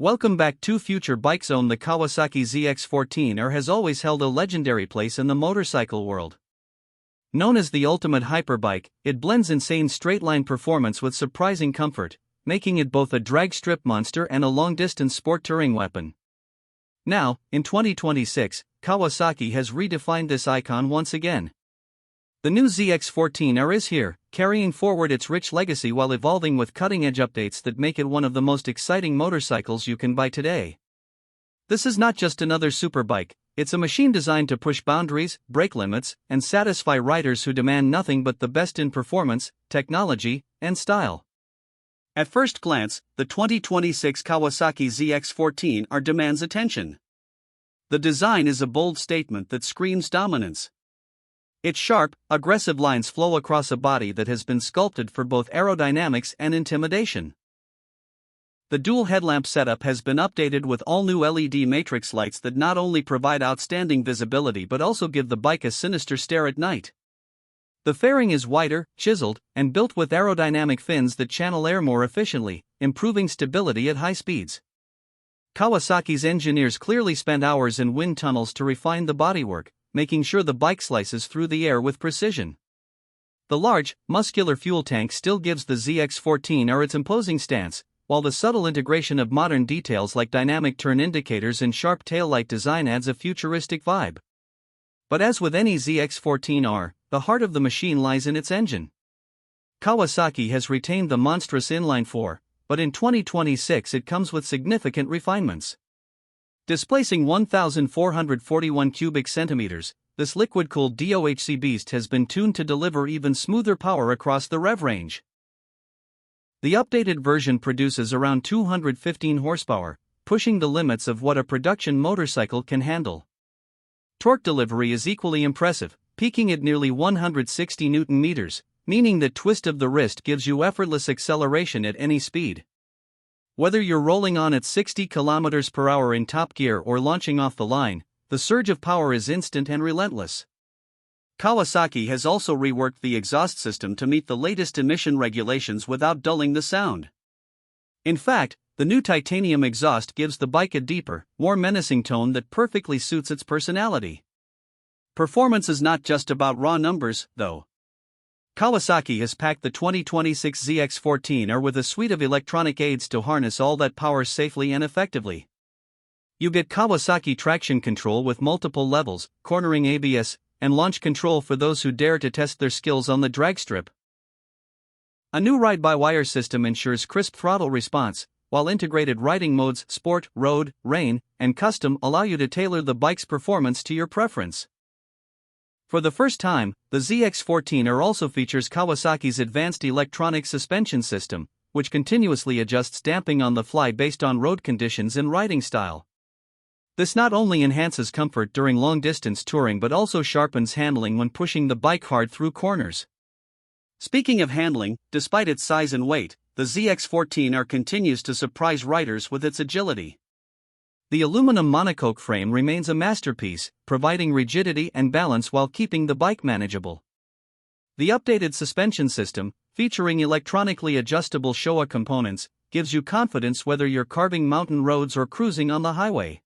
Welcome back to Future Bike Zone. The Kawasaki ZX-14R has always held a legendary place in the motorcycle world. Known as the ultimate hyperbike, it blends insane straight-line performance with surprising comfort, making it both a drag strip monster and a long-distance sport touring weapon. Now, in 2026, Kawasaki has redefined this icon once again. The new ZX-14R is here, carrying forward its rich legacy while evolving with cutting-edge updates that make it one of the most exciting motorcycles you can buy today. This is not just another superbike, it's a machine designed to push boundaries, break limits, and satisfy riders who demand nothing but the best in performance, technology, and style. At first glance, the 2026 Kawasaki ZX-14R demands attention. The design is a bold statement that screams dominance. Its sharp, aggressive lines flow across a body that has been sculpted for both aerodynamics and intimidation. The dual headlamp setup has been updated with all-new LED matrix lights that not only provide outstanding visibility but also give the bike a sinister stare at night. The fairing is wider, chiseled, and built with aerodynamic fins that channel air more efficiently, improving stability at high speeds. Kawasaki's engineers clearly spent hours in wind tunnels to refine the bodywork, making sure the bike slices through the air with precision. The large, muscular fuel tank still gives the ZX-14R its imposing stance, while the subtle integration of modern details like dynamic turn indicators and sharp taillight design adds a futuristic vibe. But as with any ZX-14R, the heart of the machine lies in its engine. Kawasaki has retained the monstrous inline-four, but in 2026 it comes with significant refinements. Displacing 1,441 cubic centimeters, this liquid-cooled DOHC beast has been tuned to deliver even smoother power across the rev range. The updated version produces around 215 horsepower, pushing the limits of what a production motorcycle can handle. Torque delivery is equally impressive, peaking at nearly 160 Nm, meaning that twist of the wrist gives you effortless acceleration at any speed. Whether you're rolling on at 60 km/h in top gear or launching off the line, the surge of power is instant and relentless. Kawasaki has also reworked the exhaust system to meet the latest emission regulations without dulling the sound. In fact, the new titanium exhaust gives the bike a deeper, more menacing tone that perfectly suits its personality. Performance is not just about raw numbers, though. Kawasaki has packed the 2026 ZX-14R with a suite of electronic aids to harness all that power safely and effectively. You get Kawasaki traction control with multiple levels, cornering ABS, and launch control for those who dare to test their skills on the drag strip. A new ride-by-wire system ensures crisp throttle response, while integrated riding modes Sport, Road, Rain, and Custom allow you to tailor the bike's performance to your preference. For the first time, the ZX-14R also features Kawasaki's advanced electronic suspension system, which continuously adjusts damping on the fly based on road conditions and riding style. This not only enhances comfort during long-distance touring but also sharpens handling when pushing the bike hard through corners. Speaking of handling, despite its size and weight, the ZX-14R continues to surprise riders with its agility. The aluminum monocoque frame remains a masterpiece, providing rigidity and balance while keeping the bike manageable. The updated suspension system, featuring electronically adjustable Showa components, gives you confidence whether you're carving mountain roads or cruising on the highway.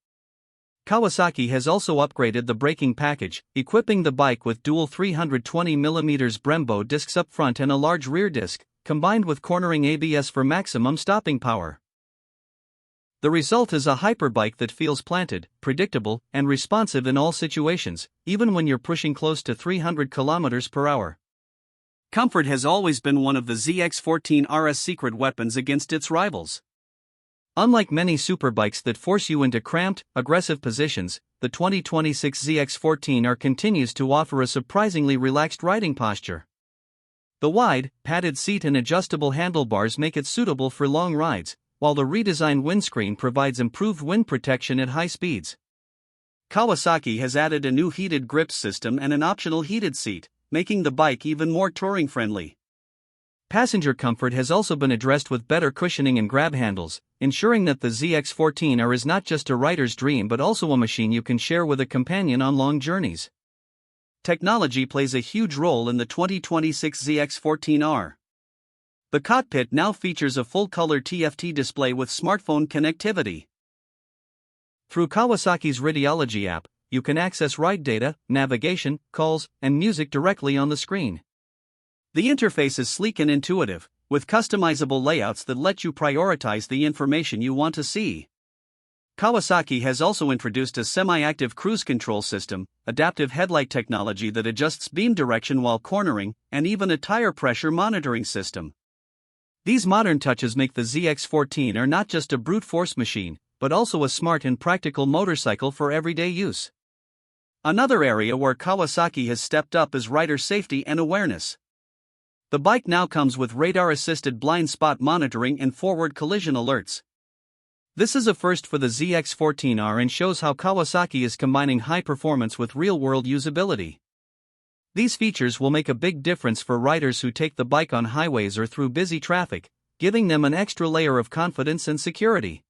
Kawasaki has also upgraded the braking package, equipping the bike with dual 320mm Brembo discs up front and a large rear disc, combined with cornering ABS for maximum stopping power. The result is a hyperbike that feels planted, predictable, and responsive in all situations, even when you're pushing close to 300 km/h. Comfort has always been one of the ZX-14R's secret weapons against its rivals. Unlike many superbikes that force you into cramped, aggressive positions, the 2026 ZX-14R continues to offer a surprisingly relaxed riding posture. The wide, padded seat and adjustable handlebars make it suitable for long rides, while the redesigned windscreen provides improved wind protection at high speeds. Kawasaki has added a new heated grips system and an optional heated seat, making the bike even more touring-friendly. Passenger comfort has also been addressed with better cushioning and grab handles, ensuring that the ZX-14R is not just a rider's dream but also a machine you can share with a companion on long journeys. Technology plays a huge role in the 2026 ZX-14R. The cockpit now features a full-color TFT display with smartphone connectivity. Through Kawasaki's Radiology app, you can access ride data, navigation, calls, and music directly on the screen. The interface is sleek and intuitive, with customizable layouts that let you prioritize the information you want to see. Kawasaki has also introduced a semi-active cruise control system, adaptive headlight technology that adjusts beam direction while cornering, and even a tire pressure monitoring system. These modern touches make the ZX-14R not just a brute force machine, but also a smart and practical motorcycle for everyday use. Another area where Kawasaki has stepped up is rider safety and awareness. The bike now comes with radar-assisted blind spot monitoring and forward collision alerts. This is a first for the ZX-14R and shows how Kawasaki is combining high performance with real-world usability. These features will make a big difference for riders who take the bike on highways or through busy traffic, giving them an extra layer of confidence and security.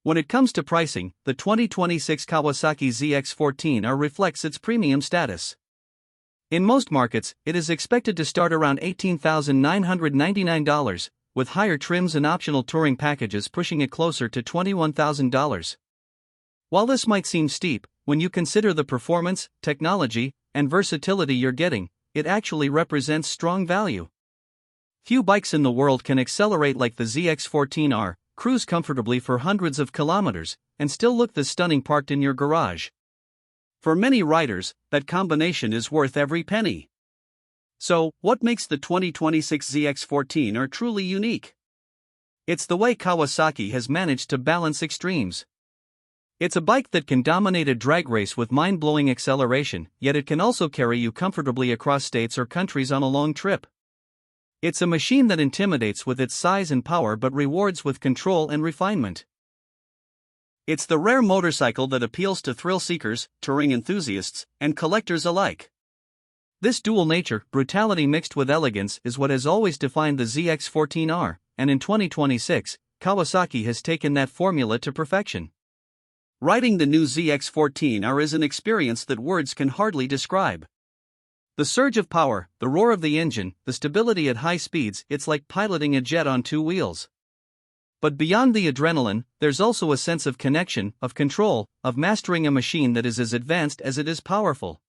When it comes to pricing, the 2026 Kawasaki ZX-14R reflects its premium status. In most markets, it is expected to start around $18,999, with higher trims and optional touring packages pushing it closer to $21,000. While this might seem steep, when you consider the performance, technology, and versatility you're getting, it actually represents strong value. Few bikes in the world can accelerate like the ZX-14R, cruise comfortably for hundreds of kilometers, and still look this stunning parked in your garage. For many riders, that combination is worth every penny. So, what makes the 2026 ZX-14R truly unique? It's the way Kawasaki has managed to balance extremes. It's a bike that can dominate a drag race with mind-blowing acceleration, yet it can also carry you comfortably across states or countries on a long trip. It's a machine that intimidates with its size and power but rewards with control and refinement. It's the rare motorcycle that appeals to thrill seekers, touring enthusiasts, and collectors alike. This dual nature, brutality mixed with elegance, is what has always defined the ZX-14R, and in 2026, Kawasaki has taken that formula to perfection. Riding the new ZX-14R is an experience that words can hardly describe. The surge of power, the roar of the engine, the stability at high speeds, it's like piloting a jet on two wheels. But beyond the adrenaline, there's also a sense of connection, of control, of mastering a machine that is as advanced as it is powerful.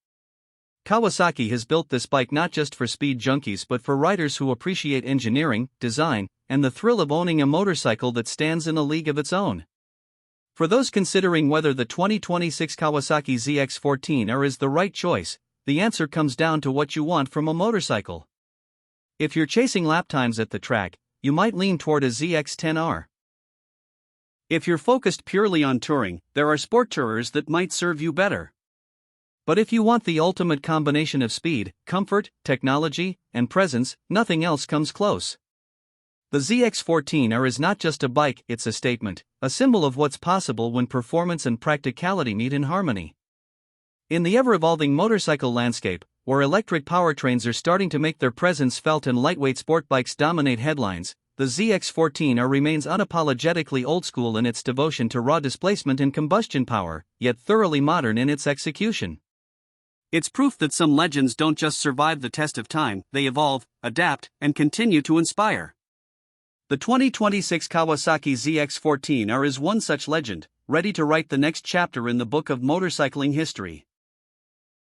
Kawasaki has built this bike not just for speed junkies but for riders who appreciate engineering, design, and the thrill of owning a motorcycle that stands in a league of its own. For those considering whether the 2026 Kawasaki ZX-14R is the right choice, the answer comes down to what you want from a motorcycle. If you're chasing lap times at the track, you might lean toward a ZX-10R. If you're focused purely on touring, there are sport tourers that might serve you better. But if you want the ultimate combination of speed, comfort, technology, and presence, nothing else comes close. The ZX-14R is not just a bike, it's a statement, a symbol of what's possible when performance and practicality meet in harmony. In the ever-evolving motorcycle landscape, where electric powertrains are starting to make their presence felt and lightweight sport bikes dominate headlines, the ZX-14R remains unapologetically old-school in its devotion to raw displacement and combustion power, yet thoroughly modern in its execution. It's proof that some legends don't just survive the test of time, they evolve, adapt, and continue to inspire. The 2026 Kawasaki ZX-14R is one such legend, ready to write the next chapter in the book of motorcycling history.